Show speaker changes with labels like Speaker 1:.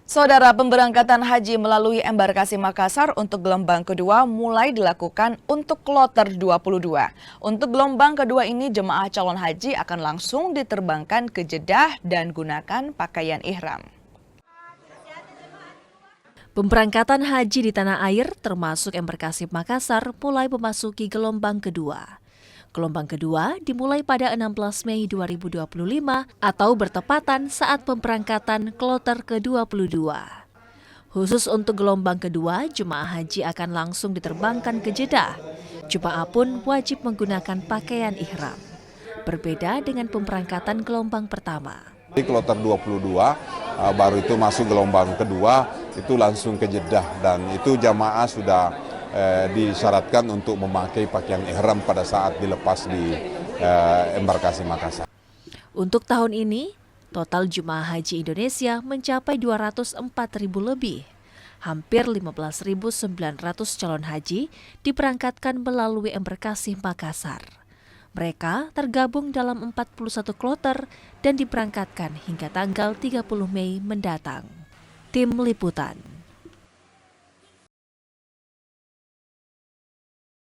Speaker 1: Saudara, pemberangkatan haji melalui embarkasi Makassar untuk gelombang kedua mulai dilakukan untuk kloter 22. Untuk gelombang kedua ini jemaah calon haji akan langsung diterbangkan ke Jeddah dan gunakan pakaian ihram.
Speaker 2: Pemberangkatan haji di tanah air termasuk embarkasi Makassar mulai memasuki gelombang kedua. Gelombang kedua dimulai pada 16 Mei 2025 atau bertepatan saat pemberangkatan kloter ke-22. Khusus untuk gelombang kedua, jemaah haji akan langsung diterbangkan ke Jeddah. Jemaah pun wajib menggunakan pakaian ihram. Berbeda dengan pemberangkatan gelombang pertama.
Speaker 3: Di kloter 22 baru itu masuk gelombang kedua itu langsung ke Jeddah dan itu jamaah sudah disyaratkan untuk memakai pakaian ihram pada saat dilepas di embarkasi Makassar.
Speaker 2: Untuk tahun ini, total jemaah haji Indonesia mencapai 204.000 lebih. Hampir 15.900 calon haji diberangkatkan melalui embarkasi Makassar. Mereka tergabung dalam 41 kloter dan diberangkatkan hingga tanggal 30 Mei mendatang. Tim Liputan.